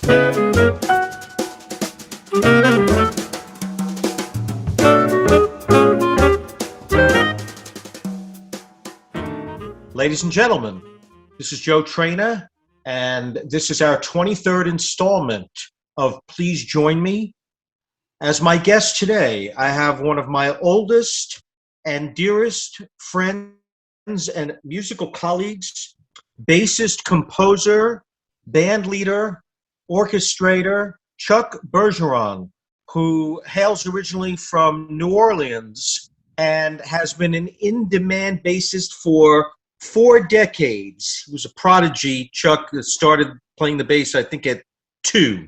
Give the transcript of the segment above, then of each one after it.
Ladies and gentlemen, this is Joe Traina, and this is our 23rd installment of Please Join Me. As my guest today, I have one of my oldest and dearest friends and musical colleagues, bassist, composer, band leader, orchestrator, Chuck Bergeron, who hails originally from New Orleans and has been an in-demand bassist for 4 decades. He was a prodigy. Chuck started playing the bass, I think, at 2.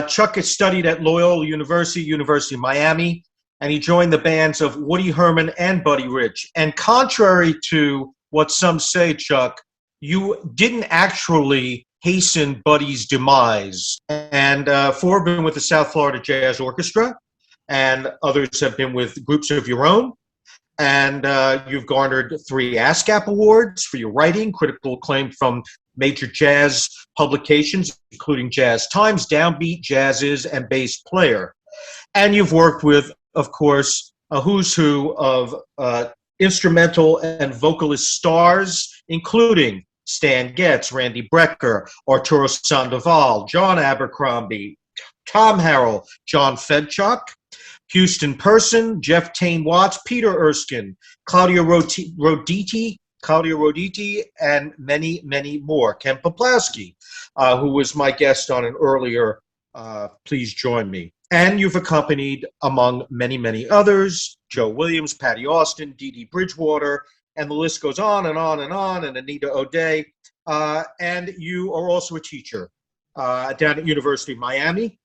Chuck has studied at Loyola University, University of Miami, and he joined the bands of Woody Herman and Buddy Rich. And contrary to what some say, Chuck, you didn't actually hasten Buddy's demise. And 4 have been with the South Florida Jazz Orchestra, and others have been with groups of your own. And you've garnered 3 ASCAP awards for your writing, critical acclaim from major jazz publications, including Jazz Times, Downbeat, Jazzes, and Bass Player. And you've worked with, of course, a who's who of instrumental and vocalist stars, including Stan Getz, Randy Brecker, Arturo Sandoval, John Abercrombie, Tom Harrell, John Fedchuk, Houston Person, Jeff Tane Watts, Peter Erskine, Claudio Roditi, and many, many more. Ken Poplawski, who was my guest on an earlier Please Join Me. And you've accompanied, among many, many others, Joe Williams, Patty Austin, Dee Dee Bridgewater, and the list goes on and on and on, and Anita O'Day. And you are also a teacher down at University of Miami,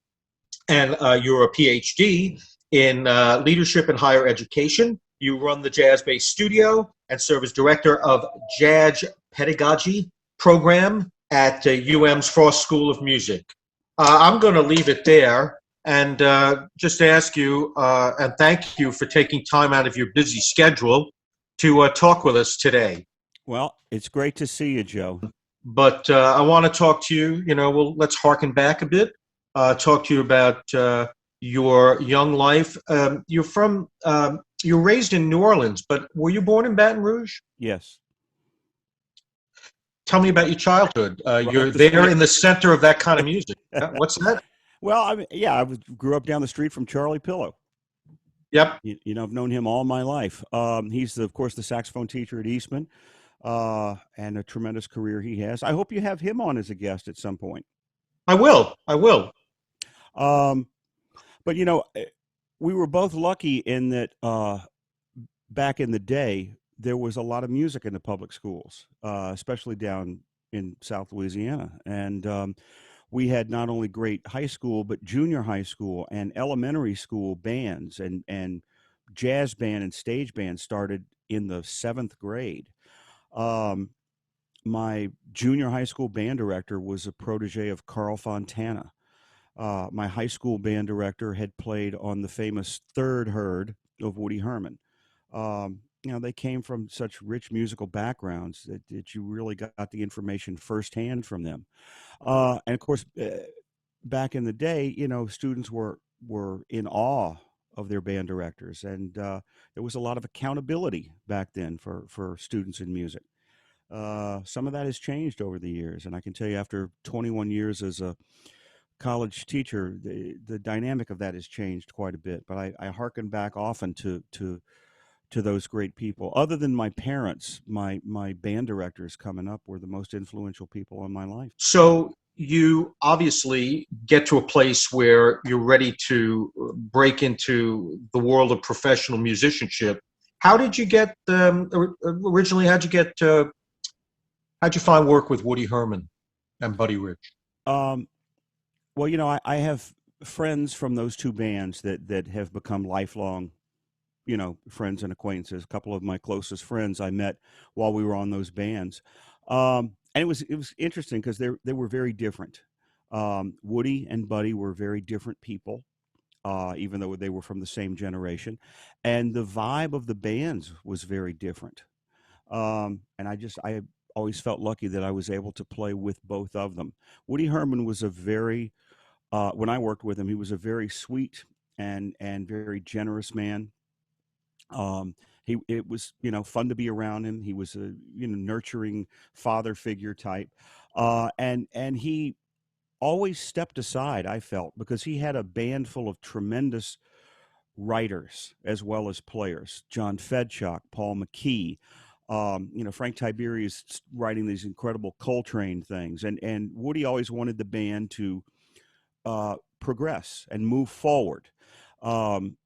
and you're a PhD in leadership and higher education. You run the Jazz Bass Studio and serve as director of Jazz Pedagogy program at UM's Frost School of Music. I'm going to leave it there and just ask you and thank you for taking time out of your busy schedule to talk with us today. Well, it's great to see you, Joe. But I want to talk to you, let's harken back a bit, talk to you about your young life. You're raised in New Orleans, but were you born in Baton Rouge? Yes. Tell me about your childhood. You're there in the center of that kind of music. What's that? Well, I grew up down the street from Charlie Pillow. Yep. I've known him all my life. He's, of course, the saxophone teacher at Eastman, and a tremendous career he has. I hope you have him on as a guest at some point. I will. But, we were both lucky in that back in the day, there was a lot of music in the public schools, especially down in South Louisiana. And we had not only great high school, but junior high school and elementary school bands, and jazz band and stage band started in the 7th grade. My junior high school band director was a protege of Carl Fontana. My high school band director had played on the famous Third Herd of Woody Herman. They came from such rich musical backgrounds that you really got the information firsthand from them. And of course, back in the day, students were in awe of their band directors, and there was a lot of accountability back then for students in music. Some of that has changed over the years, and I can tell you, after 21 years as a college teacher, the dynamic of that has changed quite a bit. But I hearken back often to those great people. Other than my parents, my band directors coming up were the most influential people in my life. So you obviously get to a place where you're ready to break into the world of professional musicianship. How did you get originally? How'd you find work with Woody Herman and Buddy Rich? Well, I have friends from those 2 bands that have become lifelong, friends and acquaintances. A couple of my closest friends I met while we were on those bands. And it was interesting because they were very different. Woody and Buddy were very different people, even though they were from the same generation. And the vibe of the bands was very different. And I always felt lucky that I was able to play with both of them. Woody Herman was a very when I worked with him, he was a very sweet and very generous man. Um, it was fun to be around him. He was a nurturing father figure type, and he always stepped aside. I felt because he had a band full of tremendous writers as well as players. John Fedchuk, Paul McKee. Frank Tiberius writing these incredible Coltrane things, and Woody always wanted the band to progress and move forward. Um,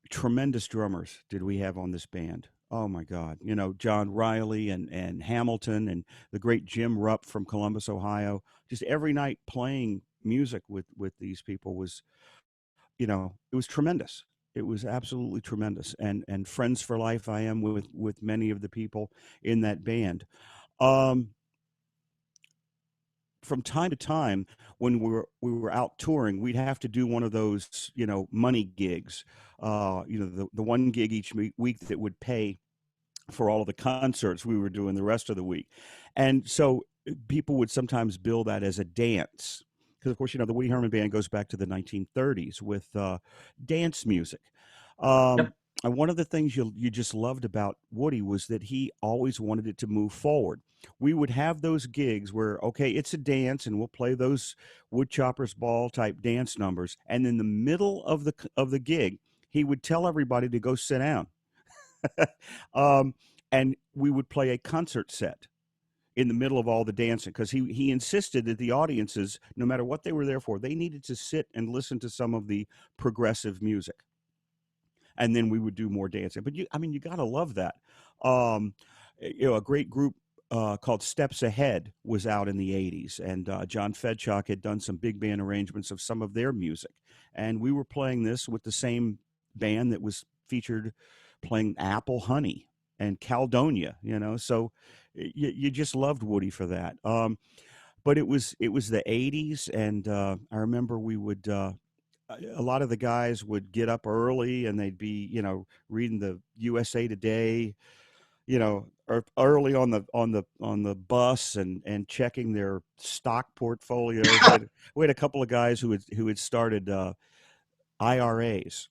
Tremendous drummers did we have on this band. Oh my God. John Riley and Hamilton and the great Jim Rupp from Columbus, Ohio. Just every night playing music with these people was, it was tremendous. It was absolutely tremendous. And friends for life I am with many of the people in that band. Um, from time to time when we were out touring, we'd have to do one of those money gigs, the one gig each week that would pay for all of the concerts we were doing the rest of the week. And so people would sometimes bill that as a dance because of course the Woody Herman band goes back to the 1930s with dance music. Yep. And one of the things you just loved about Woody was that he always wanted it to move forward. We would have those gigs where, okay, it's a dance, and we'll play those woodchopper's ball type dance numbers, and in the middle of the gig, he would tell everybody to go sit down, um, and we would play a concert set in the middle of all the dancing because he insisted that the audiences, no matter what they were there for, they needed to sit and listen to some of the progressive music, and then we would do more dancing. But you gotta love that. Um, a great group called Steps Ahead was out in the 80s, and John Fedchuk had done some big band arrangements of some of their music. And we were playing this with the same band that was featured playing Apple Honey and Caledonia, so you just loved Woody for that. But it was the 80s, and I remember we would a lot of the guys would get up early and they'd be reading the USA Today or early on the bus and checking their stock portfolios. We had a couple of guys who had started IRAs.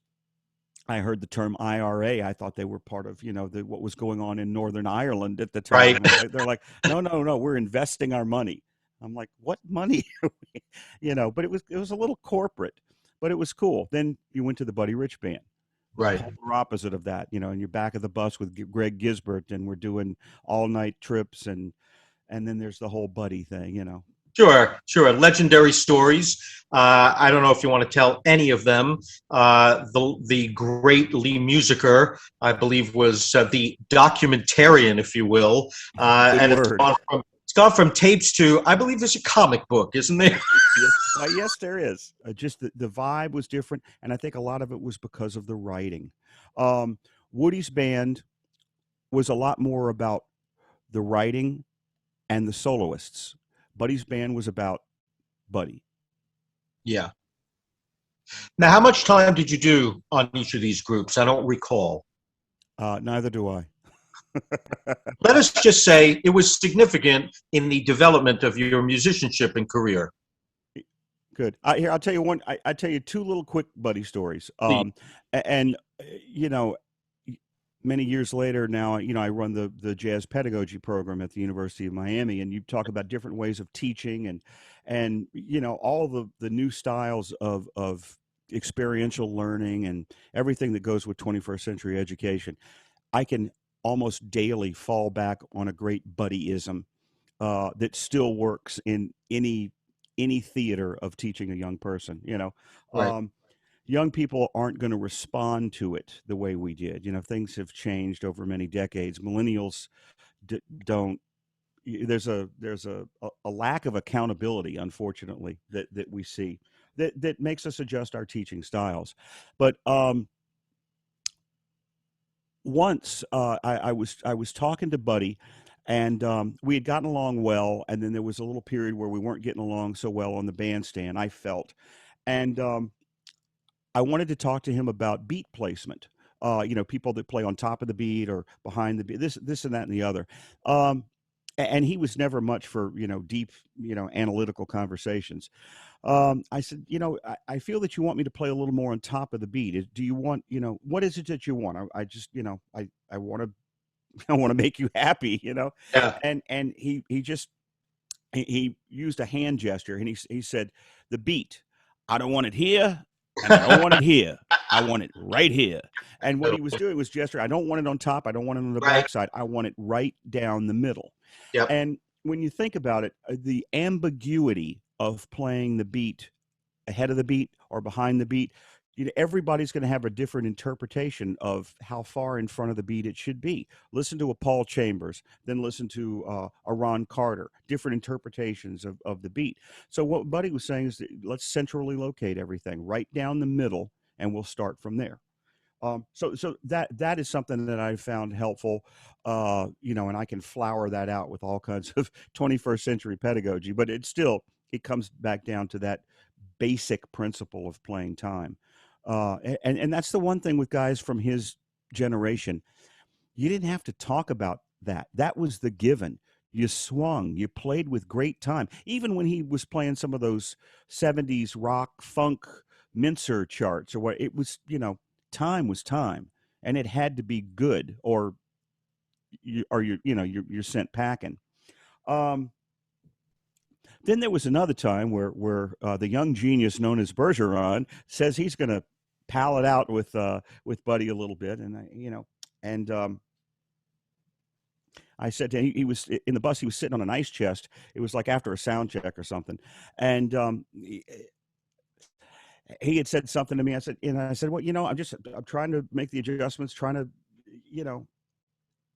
I heard the term IRA. I thought they were part of what was going on in Northern Ireland at the time. Right. And they're like, no, we're investing our money. I'm like, what money? But it was a little corporate, but it was cool. Then you went to the Buddy Rich band. Right. Polar opposite of that, in your back of the bus with Greg Gisbert, and we're doing all night trips, and then there's the whole Buddy thing. Sure. Legendary stories. I don't know if you want to tell any of them. The great Lee Musiker, I believe, was the documentarian, if you will, Good and word. it's gone from tapes to, I believe, there's a comic book, isn't there? Yes, there is. Just the vibe was different, and I think a lot of it was because of the writing. Woody's band was a lot more about the writing and the soloists. Buddy's band was about Buddy. Yeah. Now, how much time did you do on each of these groups? I don't recall. Neither do I. Let us just say it was significant in the development of your musicianship and career. Good. Here, I'll tell you one. I tell you two little quick Buddy stories. Please. And many years later now, I run the jazz pedagogy program at the University of Miami, and you talk about different ways of teaching and all the new styles of experiential learning and everything that goes with 21st century education. I can almost daily fall back on a great Buddyism that still works in any theater of teaching a young person. Right. Young people aren't going to respond to it the way we did. Things have changed over many decades. Millennials don't. There's a lack of accountability, unfortunately, that we see that makes us adjust our teaching styles. But once I was talking to Buddy, and we had gotten along well, and then there was a little period where we weren't getting along so well on the bandstand, I felt, and I wanted to talk to him about beat placement. People that play on top of the beat or behind the beat, this and that and the other. and he was never much for deep analytical conversations. I said, I feel that you want me to play a little more on top of the beat. Do you want, what is it that you want? I just, I want to, I want to make you happy, Yeah. and he used a hand gesture, and he said, the beat, I don't want it here, and I don't want it here. I want it right here. And what he was doing was gesture. I don't want it on top. I don't want it on the Right. backside. I want it right down the middle. Yep. And when you think about it, the ambiguity of playing the beat ahead of the beat or behind the beat, everybody's going to have a different interpretation of how far in front of the beat it should be. Listen to a Paul Chambers, then listen to a Ron Carter, different interpretations of the beat. So what Buddy was saying is that let's centrally locate everything right down the middle, and we'll start from there. So that is something that I found helpful, and I can flower that out with all kinds of 21st century pedagogy, but it comes back down to that basic principle of playing time. And that's the one thing with guys from his generation. You didn't have to talk about that. That was the given. You swung, you played with great time. Even when he was playing some of those 70s rock, funk, mincer charts or what, it was, time was time, and it had to be good, or you're sent packing. Then there was another time where the young genius known as Bergeron says he's going to pal it out with Buddy a little bit, and I said to him, he was in the bus. He was sitting on an ice chest. It was like after a sound check or something, and he had said something to me. I said, well, I'm trying to make the adjustments, trying to,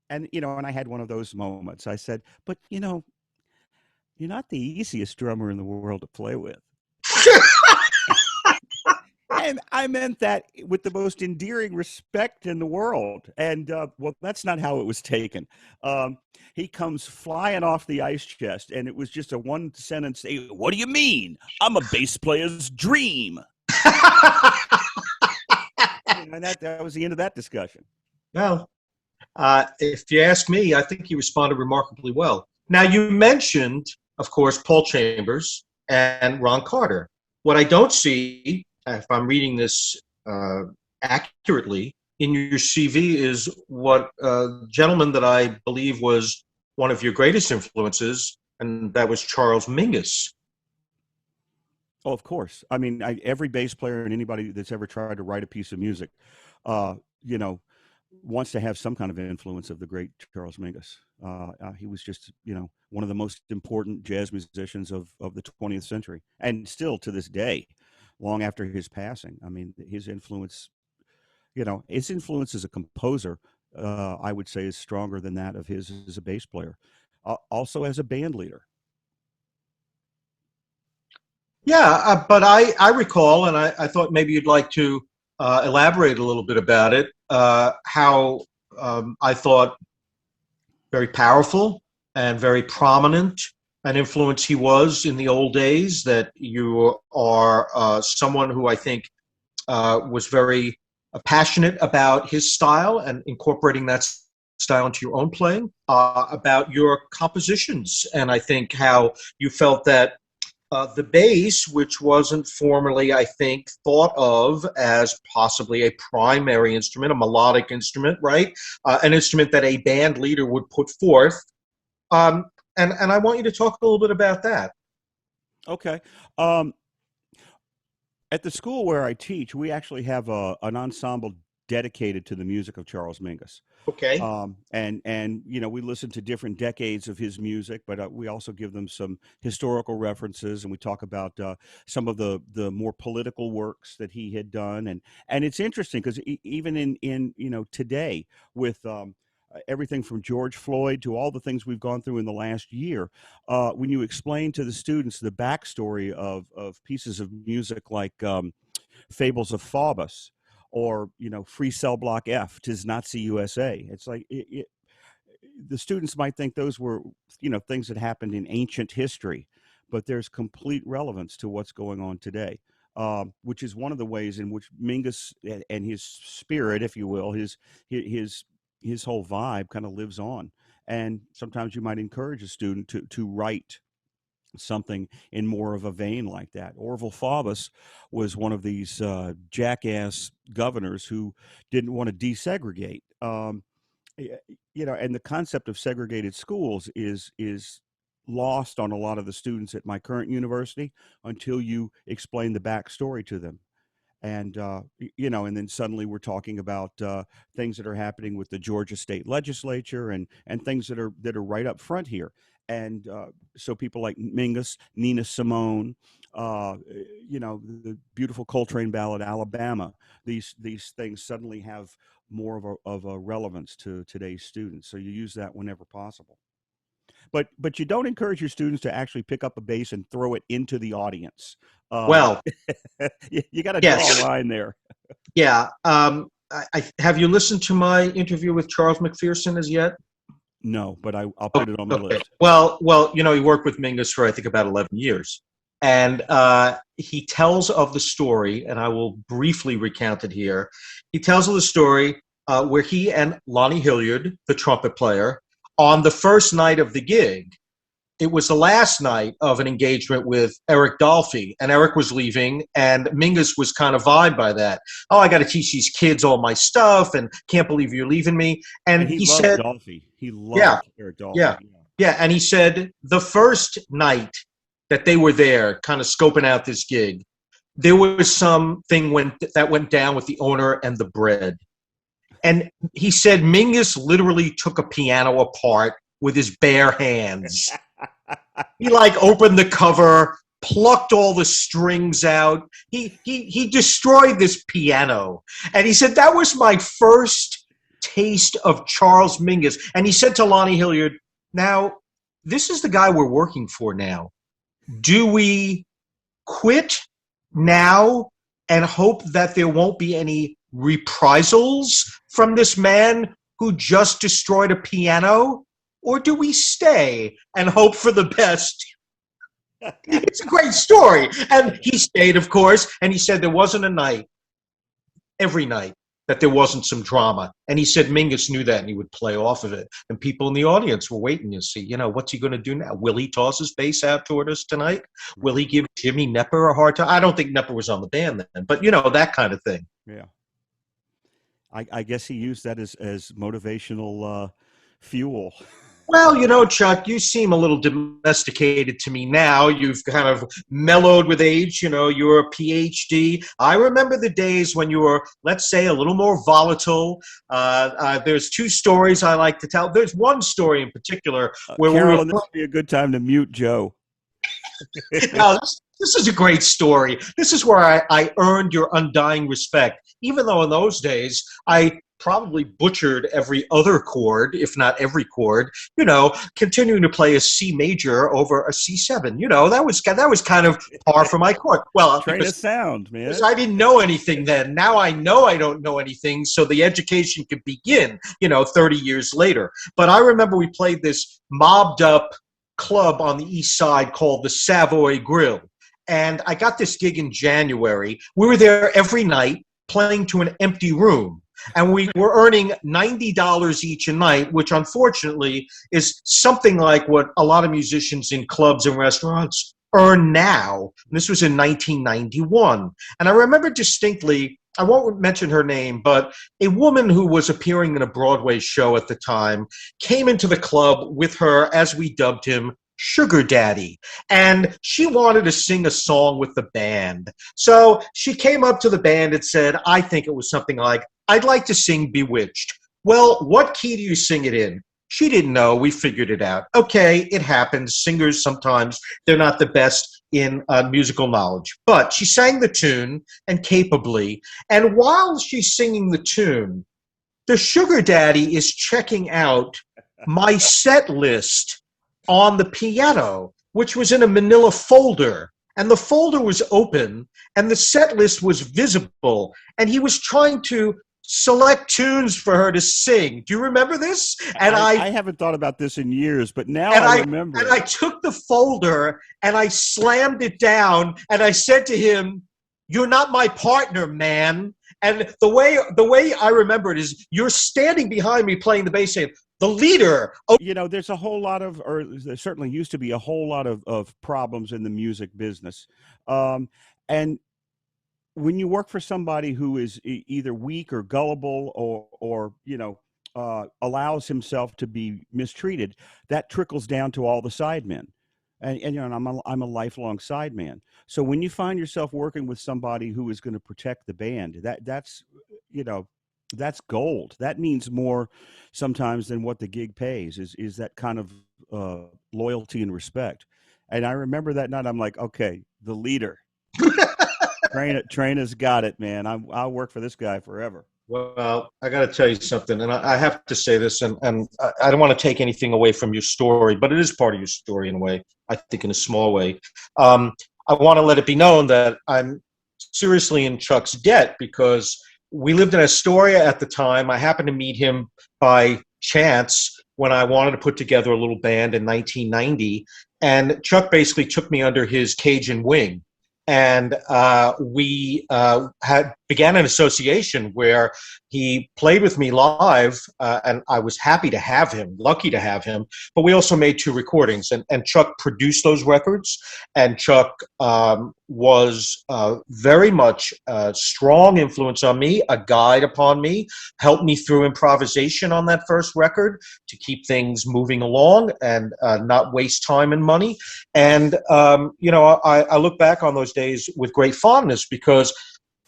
and I had one of those moments. I said, but you're not the easiest drummer in the world to play with. And I meant that with the most endearing respect in the world. And, well, that's not how it was taken. He comes flying off the ice chest, and it was just a one sentence. Hey, what do you mean? I'm a bass player's dream. And that was the end of that discussion. Well, if you ask me, I think he responded remarkably well. Now, you mentioned, of course, Paul Chambers and Ron Carter. What I don't see, if I'm reading this accurately, in your CV is what a gentleman that I believe was one of your greatest influences, and that was Charles Mingus. Oh, of course. I mean, every bass player and anybody that's ever tried to write a piece of music, wants to have some kind of influence of the great Charles Mingus. He was just, one of the most important jazz musicians of the 20th century, and still to this day, long after his passing. I mean, his influence as a composer, I would say, is stronger than that of his as a bass player. Also as a band leader. Yeah, but I recall, and I thought maybe you'd like to elaborate a little bit about it, how I thought very powerful and very prominent an influence he was in the old days, that you are someone who I think was very passionate about his style and incorporating that style into your own playing, about your compositions. And I think how you felt that the bass, which wasn't formerly, I think, thought of as possibly a primary instrument, a melodic instrument, right? An instrument that a band leader would put forth. And I want you to talk a little bit about that. Okay. At the school where I teach, we actually have an ensemble dedicated to the music of Charles Mingus. Okay. And we listen to different decades of his music, but we also give them some historical references, and we talk about some of the more political works that he had done. And it's interesting because even in today, with everything from George Floyd to all the things we've gone through in the last year, when you explain to the students the backstory of pieces of music like Fables of Faubus, or Free Cell Block F, 'Tis Nazi USA. It's like the students might think those were things that happened in ancient history, but there's complete relevance to what's going on today, which is one of the ways in which Mingus and his spirit, if you will, his whole vibe kind of lives on. And sometimes you might encourage a student to write something in more of a vein like that. Orville Faubus was one of these jackass governors who didn't want to desegregate. And the concept of segregated schools is lost on a lot of the students at my current university until you explain the backstory to them. And and then suddenly we're talking about things that are happening with the Georgia state legislature and things that are right up front here. And so people like Mingus, Nina Simone, the beautiful Coltrane ballad Alabama, these things suddenly have more of a relevance to today's students. So you use that whenever possible. But you don't encourage your students to actually pick up a bass and throw it into the audience. Well, you got to yes. draw a line there. Yeah. Have you listened to my interview with Charles McPherson as yet? No, but I'll put it on my list. Well, he worked with Mingus for, I think, about 11 years. And he tells of the story, and I will briefly recount it here. He tells of the story where he and Lonnie Hilliard, the trumpet player, on the first night of the gig, it was the last night of an engagement with Eric Dolphy, and Eric was leaving, and Mingus was kind of vibed by that. Oh, I got to teach these kids all my stuff, and can't believe you're leaving me. And he loved said, Dolphy. He loved Eric Dolphy. Yeah, and he said the first night that they were there, kind of scoping out this gig, there was something that went down with the owner and the bread. And he said Mingus literally took a piano apart with his bare hands. He opened the cover, plucked all the strings out. He destroyed this piano. And he said, that was my first taste of Charles Mingus. And he said to Lonnie Hilliard, now, this is the guy we're working for now. Do we quit now and hope that there won't be any reprisals from this man who just destroyed a piano? Or do we stay and hope for the best? It's a great story. And he stayed, of course, and he said there wasn't a night, every night, that there wasn't some drama. And he said Mingus knew that, and he would play off of it. And people in the audience were waiting to see, what's he going to do now? Will he toss his bass out toward us tonight? Will he give Jimmy Knepper a hard time? I don't think Knepper was on the band then, but, that kind of thing. Yeah. I guess he used that as motivational fuel. Well, Chuck, you seem a little domesticated to me now. You've kind of mellowed with age. You're a PhD. I remember the days when you were, let's say, a little more volatile. There's two stories I like to tell. There's one story in particular where Carolyn, this would be a good time to mute Joe. Now, this is a great story. This is where I earned your undying respect, even though in those days I probably butchered every other chord, if not every chord, continuing to play a C major over a C7. That was kind of par for my course. Well, Traina sound, man. Because I didn't know anything then. Now I know I don't know anything, so the education could begin, 30 years later. But I remember we played this mobbed up club on the East Side called the Savoy Grill. And I got this gig in January. We were there every night playing to an empty room. And we were earning $90 each a night, which unfortunately is something like what a lot of musicians in clubs and restaurants earn now. And this was in 1991. And I remember distinctly, I won't mention her name, but a woman who was appearing in a Broadway show at the time came into the club with her, as we dubbed him, Sugar Daddy, and she wanted to sing a song with the band. So she came up to the band and said, I think it was something like, I'd like to sing Bewitched. Well, what key do you sing it in? She didn't know. We figured it out. Okay, it happens. Singers, sometimes they're not the best in musical knowledge. But she sang the tune, and capably. And while she's singing the tune, the Sugar Daddy is checking out my set list on the piano, which was in a manila folder. And the folder was open, and the set list was visible. And he was trying to select tunes for her to sing. Do you remember this? And I haven't thought about this in years, but now I remember. And I took the folder and I slammed it down, and I said to him, "You're not my partner, man." And the way I remember it is, you're standing behind me playing the bass, saying, the leader. Oh, There's a whole lot of, or there certainly used to be a whole lot of problems in the music business. And when you work for somebody who is either weak or gullible or allows himself to be mistreated, that trickles down to all the sidemen. And I'm a lifelong sideman. So when you find yourself working with somebody who is going to protect the band, you know that's gold. That means more sometimes than what the gig pays. Is that kind of loyalty and respect. And I remember that night. I'm like, okay, the leader. Traina's got it, man. I'll work for this guy forever. well, I got to tell you something, and I have to say this, and I don't want to take anything away from your story, but it is part of your story in a way, I think in a small way. I want to let it be known that I'm seriously in Chuck's debt because we lived in Astoria at the time. I happened to meet him by chance when I wanted to put together a little band in 1990, and Chuck basically took me under his Cajun wing. And we had began an association where he played with me live, and I was happy to have him, lucky to have him. But we also made 2 recordings, and Chuck produced those records. And Chuck was very much a strong influence on me, a guide upon me, helped me through improvisation on that first record to keep things moving along and not waste time and money. And, I look back on those days with great fondness because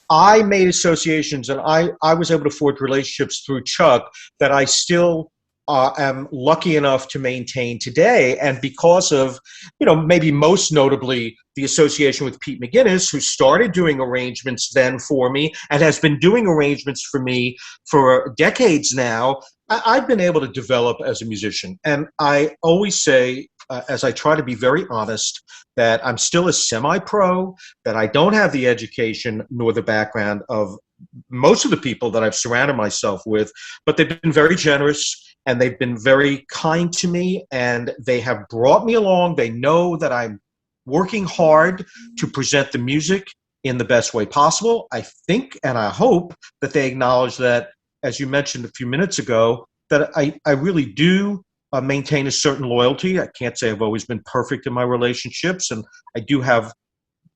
I made associations and I was able to forge relationships through Chuck that I still am lucky enough to maintain today. And because of, maybe most notably the association with Pete McGuinness, who started doing arrangements then for me and has been doing arrangements for me for decades now, I've been able to develop as a musician. And I always say, as I try to be very honest, that I'm still a semi-pro, that I don't have the education nor the background of most of the people that I've surrounded myself with, but they've been very generous and they've been very kind to me and they have brought me along. They know that I'm working hard to present the music in the best way possible. I think and I hope that they acknowledge that, as you mentioned a few minutes ago, that I really do maintain a certain loyalty. I can't say I've always been perfect in my relationships, and I do have a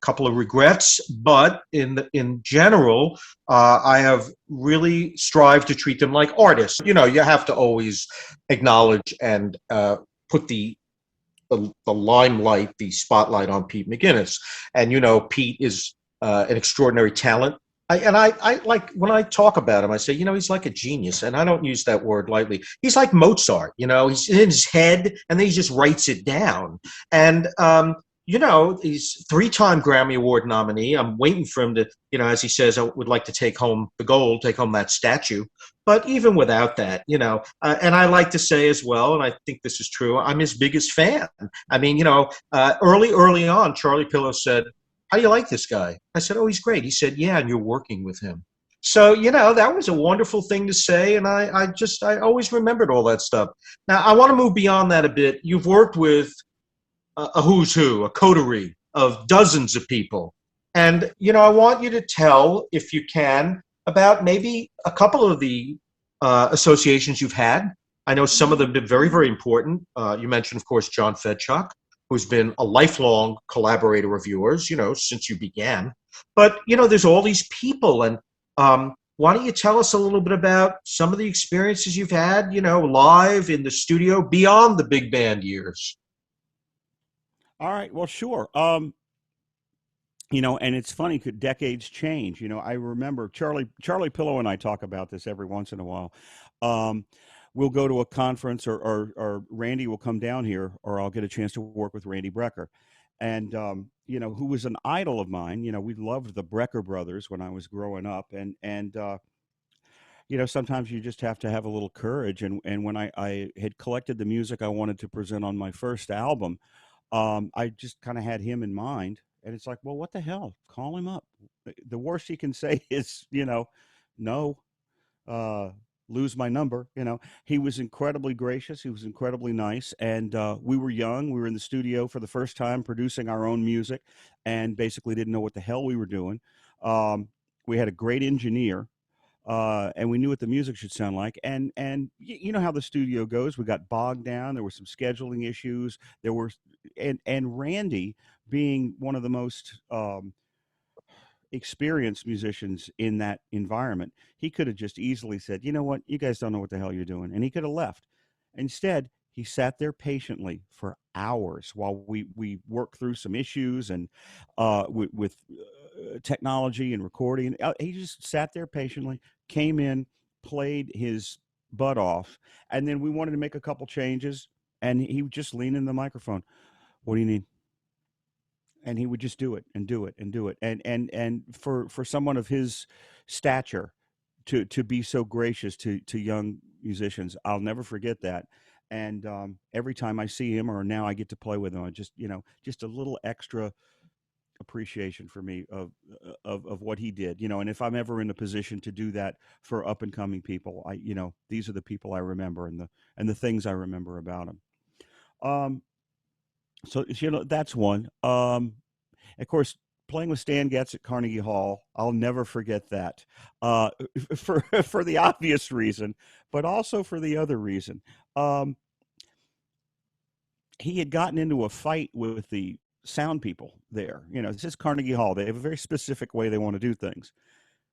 couple of regrets, but in general, I have really strived to treat them like artists. You have to always acknowledge and put the limelight, the spotlight on Pete McGuinness. And, Pete is an extraordinary talent. I like when I talk about him, I say, he's like a genius. And I don't use that word lightly. He's like Mozart, he's in his head and then he just writes it down. And, he's 3-time Grammy Award nominee. I'm waiting for him to, as he says, I would like to take home the gold, take home that statue. But even without that, and I like to say as well, and I think this is true, I'm his biggest fan. I mean, early on, Charlie Pillow said, "How do you like this guy?" I said, "Oh, he's great." He said, "Yeah, and you're working with him." So, that was a wonderful thing to say, and I always remembered all that stuff. Now, I want to move beyond that a bit. You've worked with a who's who, a coterie of dozens of people. And, I want you to tell, if you can, about maybe a couple of the associations you've had. I know some of them have been very, very important. You mentioned, of course, John Fedchuk, who's been a lifelong collaborator of yours, since you began. But, there's all these people. And why don't you tell us a little bit about some of the experiences you've had, live in the studio beyond the big band years? All right. Well, sure. And it's funny, could decades change? I remember Charlie Pillow and I talk about this every once in a while. We'll go to a conference or Randy will come down here or I'll get a chance to work with Randy Brecker. And, who was an idol of mine. We loved the Brecker brothers when I was growing up. And sometimes you just have to have a little courage. And when I had collected the music I wanted to present on my first album, I just kind of had him in mind. And it's like, well, what the hell? Call him up. The worst he can say is, no, lose my number. He was incredibly gracious. He was incredibly nice. And we were young. We were in the studio for the first time producing our own music and basically didn't know what the hell we were doing. We had a great engineer. and we knew what the music should sound like. And you know how the studio goes. We got bogged down. There were some scheduling issues. There were, and Randy, being one of the most experienced musicians in that environment, he could have just easily said, "You know what? You guys don't know what the hell you're doing," and he could have left. Instead, he sat there patiently for hours while we worked through some issues and with technology and recording. He just sat there patiently, came in, played his butt off, and then we wanted to make a couple changes, and he would just lean in the microphone. "What do you need?" And he would just do it and do it and do it. And for someone of his stature to be so gracious to young musicians, I'll never forget that. And every time I see him, or now I get to play with him, I just, just a little extra appreciation for me of what he did, and if I'm ever in a position to do that for up and coming people, these are the people I remember, and the things I remember about them. So that's one. Of course, playing with Stan Getz at Carnegie Hall, I'll never forget that. For the obvious reason, but also for the other reason. He had gotten into a fight with the sound people there. This is Carnegie Hall. They have a very specific way they want to do things.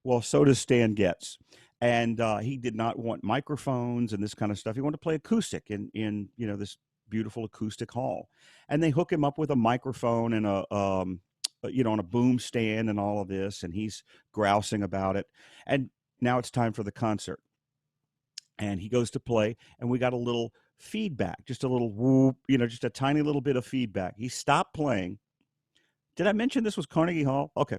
Well, so does Stan Getz. And he did not want microphones and this kind of stuff. He wanted to play acoustic in this beautiful acoustic hall. And they hook him up with a microphone and on a boom stand and all of this. And he's grousing about it. And now it's time for the concert. And he goes to play, and we got a little feedback, just a little whoop, just a tiny little bit of feedback. He stopped playing. Did I mention this was Carnegie Hall? Okay.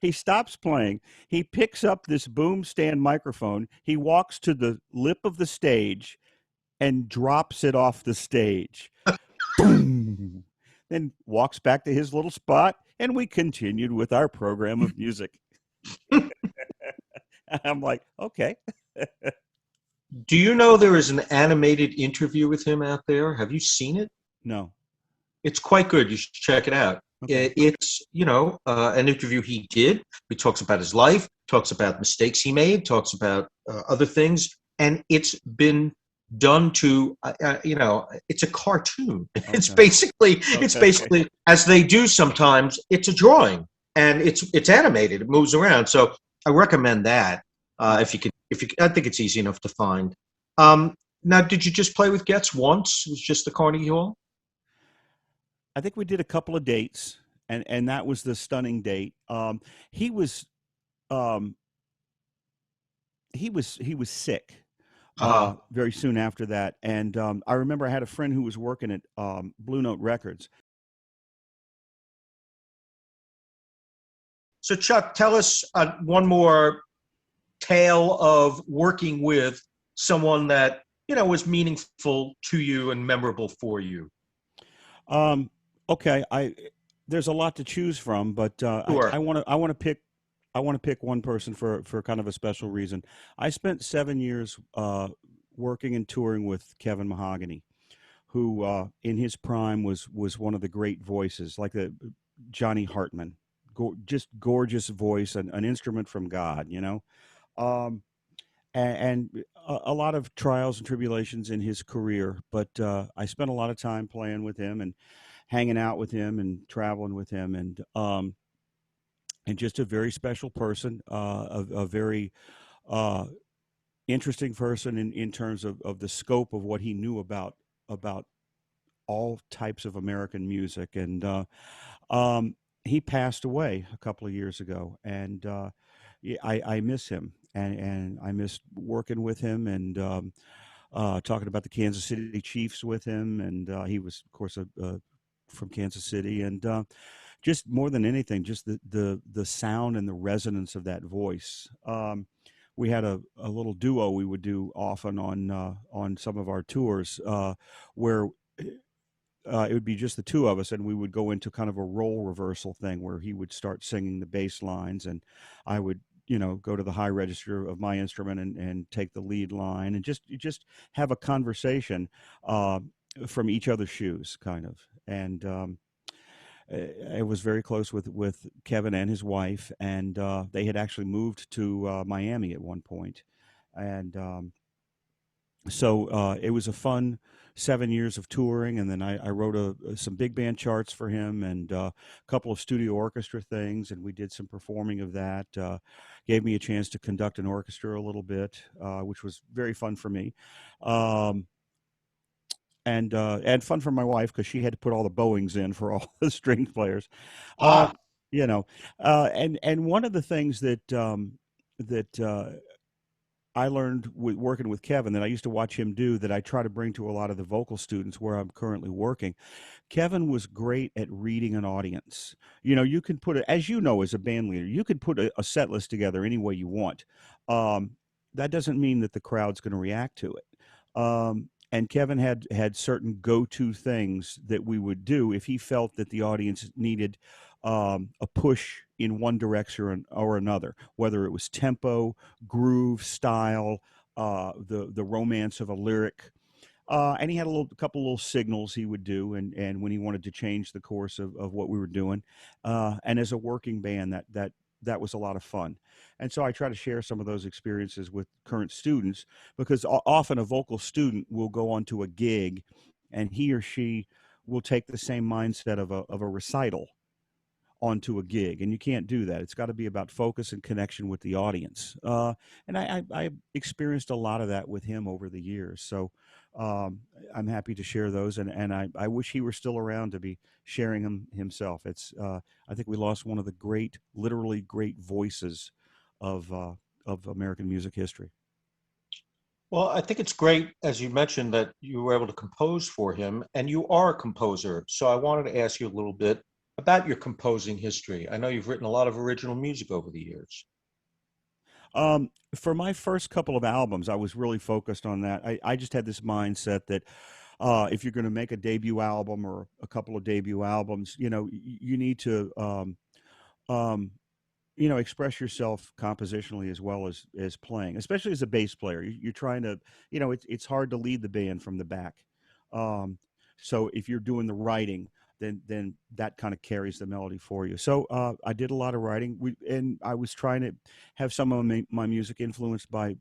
He stops playing. He picks up this boom stand microphone. He walks to the lip of the stage and drops it off the stage. Boom. Then walks back to his little spot, and we continued with our program of music. I'm like, okay. Do you know there is an animated interview with him out there? Have you seen it? No. It's quite good. You should check it out. Okay. It's, an interview he did. He talks about his life, talks about mistakes he made, talks about other things. And it's been done to, it's a cartoon. Okay. It's basically, as they do sometimes, it's a drawing, and it's animated. It moves around. So I recommend that if you can. I think it's easy enough to find. Now, did you just play with Getz once? It was just the Carnegie Hall? I think we did a couple of dates, and that was the stunning date. He was sick very soon after that, and I remember I had a friend who was working at Blue Note Records. So, Chuck, tell us one more tale of working with someone that was meaningful to you and memorable for you. Okay, there's a lot to choose from, but sure. I want to pick one person for kind of a special reason. I spent 7 years working and touring with Kevin Mahogany, who in his prime was one of the great voices, like the Johnny Hartman, just gorgeous voice, an instrument from God, and a lot of trials and tribulations in his career. But I spent a lot of time playing with him and hanging out with him and traveling with him, and just a very special person, a very interesting person in terms of the scope of what he knew about all types of American music. And he passed away a couple of years ago, and I miss him, and I miss working with him, and talking about the Kansas City Chiefs with him. And he was, of course, from Kansas City, and just more than anything, just the sound and the resonance of that voice. We had a little duo we would do often on some of our tours, where it would be just the two of us, and we would go into kind of a role reversal thing where he would start singing the bass lines, and I would go to the high register of my instrument and take the lead line, and just have a conversation from each other's shoes, kind of. And I was very close with Kevin and his wife, and they had actually moved to Miami at one point, and so it was a fun 7 years of touring, and then I wrote some big band charts for him and a couple of studio orchestra things, and we did some performing of that. Gave me a chance to conduct an orchestra a little bit, which was very fun for me. Um, and fun for my wife because she had to put all the bowings in for all the string players. Ah, You know, and one of the things that I learned working with Kevin that I used to watch him do that I try to bring to a lot of the vocal students where I'm currently working. Kevin was great at reading an audience. You can put it, as you know, as a band leader, you can put a set list together any way you want. Um, that doesn't mean that the crowd's going to react to it. And Kevin had certain go-to things that we would do if he felt that the audience needed a push in one direction or another, whether it was tempo, groove, style, the romance of a lyric. And he had a couple little signals he would do, and when he wanted to change the course of what we were doing. And as a working band, that was a lot of fun. And so I try to share some of those experiences with current students because often a vocal student will go onto a gig, and he or she will take the same mindset of a recital onto a gig, and you can't do that. It's got to be about focus and connection with the audience. And I experienced a lot of that with him over the years. So I'm happy to share those, and I wish he were still around to be sharing them himself. I think we lost one of the literally great voices of American music history. well, I think it's great, as you mentioned, that you were able to compose for him, and you are a composer. So I wanted to ask you a little bit about your composing history. I know you've written a lot of original music over the years. For my first couple of albums, I was really focused on that. I just had this mindset that if you're going to make a debut album or a couple of debut albums, you need to um, express yourself compositionally as well as playing, especially as a bass player. You're trying to, it's hard to lead the band from the back. Um, so if you're doing the writing, then that kind of carries the melody for you. So I did a lot of writing, and I was trying to have some of my music influenced by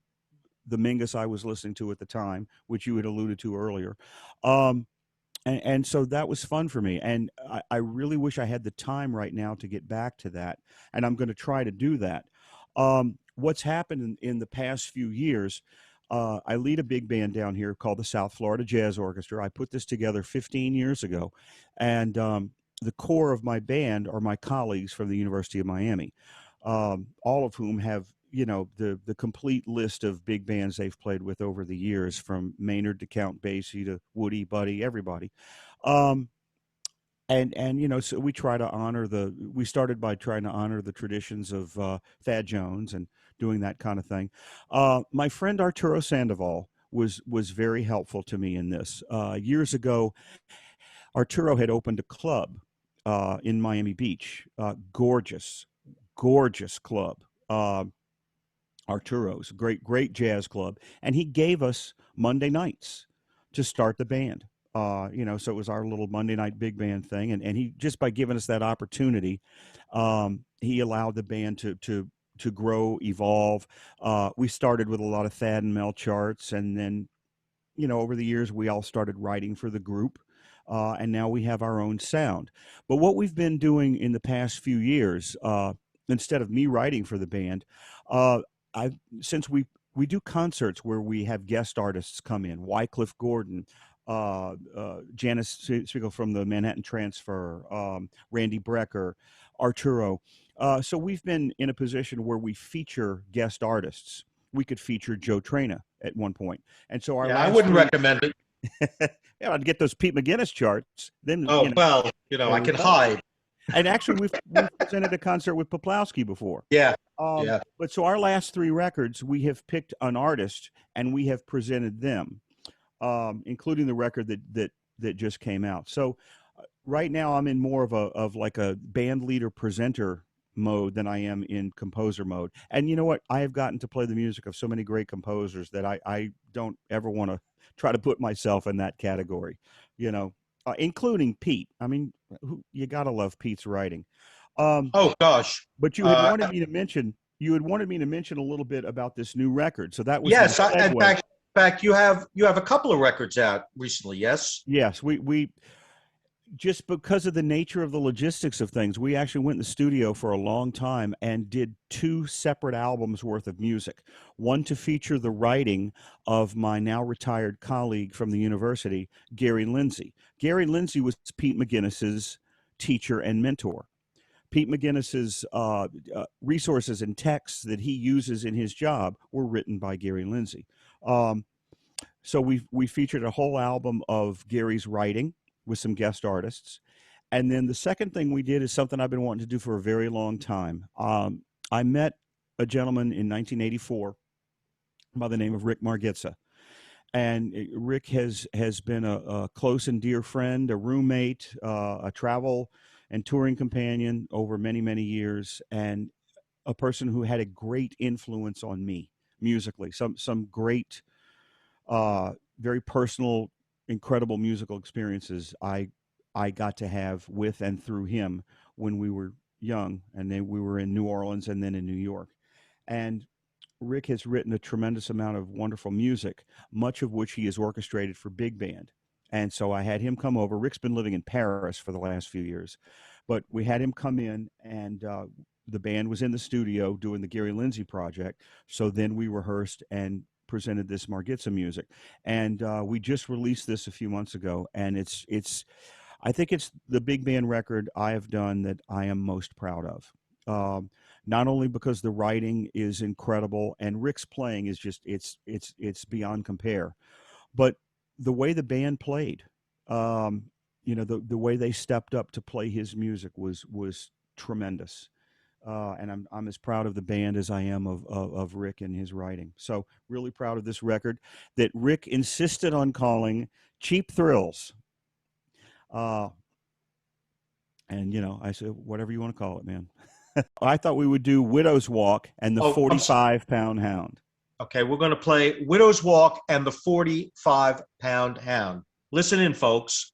the Mingus I was listening to at the time, which you had alluded to earlier. Um, and so that was fun for me. And I really wish I had the time right now to get back to that. And I'm going to try to do that. What's happened in the past few years, I lead a big band down here called the South Florida Jazz Orchestra. I put this together 15 years ago. And the core of my band are my colleagues from the University of Miami, all of whom have the complete list of big bands they've played with over the years, from Maynard to Count Basie to Woody, Buddy, everybody. Um, and so we started by trying to honor the traditions of Thad Jones and doing that kind of thing. My friend Arturo Sandoval was very helpful to me in this. Years ago, Arturo had opened a club in Miami Beach, gorgeous club. Arturo's great jazz club, and he gave us Monday nights to start the band. So it was our little Monday night big band thing, and he, just by giving us that opportunity, he allowed the band to grow, evolve. We started with a lot of Thad and Mel charts, and then over the years we all started writing for the group, and now we have our own sound. But what we've been doing in the past few years, instead of me writing for the band, uh, I've since we do concerts where we have guest artists come in, Wycliffe Gordon, Janice Spiegel from the Manhattan Transfer, Randy Brecker, Arturo. So we've been in a position where we feature guest artists. We could feature Joe Traina at one point, and so our Yeah, I last wouldn't three. recommend it. Yeah, I'd get those Pete McGuinness charts. Then Oh, well, there I we can go. hide. And actually, we've presented a concert with Poplawski before. Yeah, yeah. But so our last three records, we have picked an artist and we have presented them, including the record that just came out. So right now, I'm in more of like a band leader presenter mode than I am in composer mode. And you know what? I have gotten to play the music of so many great composers that I don't ever want to try to put myself in that category. You know, including Pete. I mean, you got to love Pete's writing. Um, Oh gosh. but you had wanted me to mention. You had wanted me to mention a little bit about this new record, so that was my Yes, in segue. fact, you have a couple of records out recently. Yes. Yes, we just because of the nature of the logistics of things, we actually went in the studio for a long time and did 2 separate albums worth of music. One to feature the writing of my now retired colleague from the university, Gary Lindsay. Gary Lindsay was Pete McGinnis's teacher and mentor. Pete McGinnis's resources and texts that he uses in his job were written by Gary Lindsay. So we featured a whole album of Gary's writing with some guest artists. And then the second thing we did is something I've been wanting to do for a very long time. I met a gentleman in 1984 by the name of Rick Margitza. And Rick has been a close and dear friend, a roommate, a travel and touring companion over many, many years, and a person who had a great influence on me musically. Some great, very personal, incredible musical experiences I got to have with and through him when we were young, and then we were in New Orleans and then in New York. And Rick has written a tremendous amount of wonderful music, much of which he has orchestrated for big band. And so I had him come over. Rick's been living in Paris for the last few years, but we had him come in, and the band was in the studio doing the Gary Lindsay project. So then we rehearsed and presented this Margitza music, and we just released this a few months ago, and I think it's the big band record I have done that I am most proud of. Not only because the writing is incredible and Rick's playing is just it's beyond compare, but the way the band played, the way they stepped up to play his music was tremendous. And I'm as proud of the band as I am of Rick and his writing. So really proud of this record that Rick insisted on calling Cheap Thrills. And I said, whatever you want to call it, man. I thought we would do Widow's Walk and the 45-pound hound. Okay, we're going to play Widow's Walk and the 45-pound hound. Listen in, folks.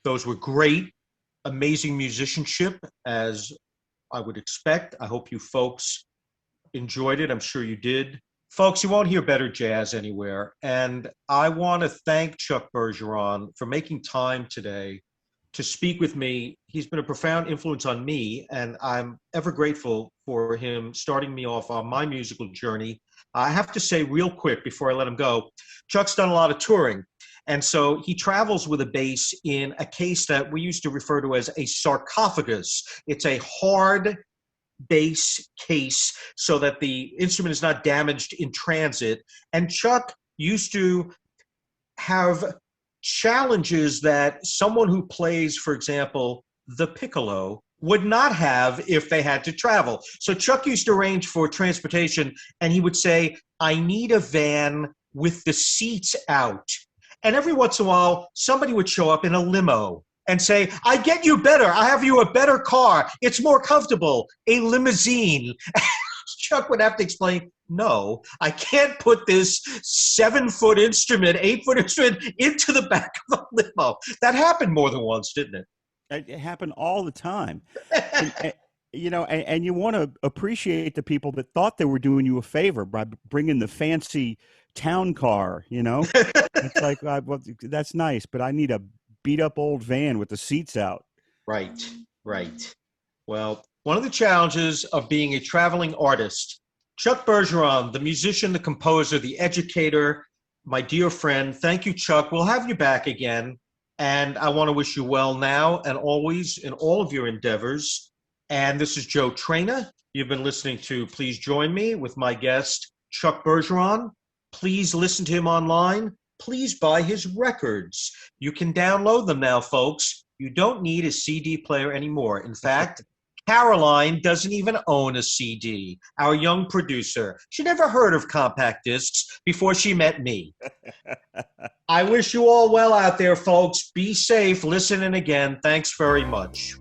Those were great, amazing musicianship, as I would expect. I hope you folks enjoyed it. I'm sure you did. Folks, you won't hear better jazz anywhere. And I want to thank Chuck Bergeron for making time today to speak with me. He's been a profound influence on me, and I'm ever grateful for him starting me off on my musical journey. I have to say real quick before I let him go, Chuck's done a lot of touring. And so he travels with a bass in a case that we used to refer to as a sarcophagus. It's a hard bass case so that the instrument is not damaged in transit. And Chuck used to have challenges that someone who plays, for example, the piccolo would not have if they had to travel. So Chuck used to arrange for transportation, and he would say, I need a van with the seats out. And every once in a while, somebody would show up in a limo and say, I get you better. I have you a better car. It's more comfortable, a limousine. Chuck would have to explain, no, I can't put this 7-foot instrument, 8-foot instrument into the back of a limo. That happened more than once, didn't it? It happened all the time. and you want to appreciate the people that thought they were doing you a favor by bringing the fancy town car, It's like, well, that's nice, but I need a beat up old van with the seats out. Right. Well, one of the challenges of being a traveling artist, Chuck Bergeron, the musician, the composer, the educator, my dear friend, thank you, Chuck. We'll have you back again. And I want to wish you well now and always in all of your endeavors. And this is Joe Traina. You've been listening to Please Join Me with my guest, Chuck Bergeron. Please listen to him online. Please buy his records. You can download them now, folks. You don't need a CD player anymore. In fact, Caroline doesn't even own a CD, our young producer. She never heard of compact discs before she met me. I wish you all well out there, folks. Be safe. Listen in again. Thanks very much.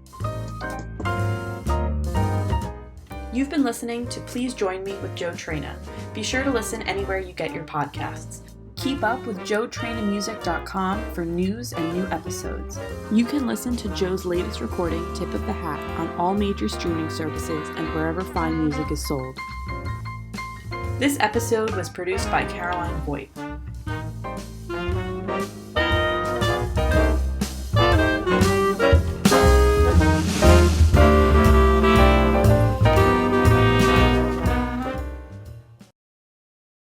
You've been listening to Please Join Me with Joe Traina. Be sure to listen anywhere you get your podcasts. Keep up with joetrainamusic.com for news and new episodes. You can listen to Joe's latest recording, Tip of the Hat, on all major streaming services and wherever fine music is sold. This episode was produced by Caroline Voigt.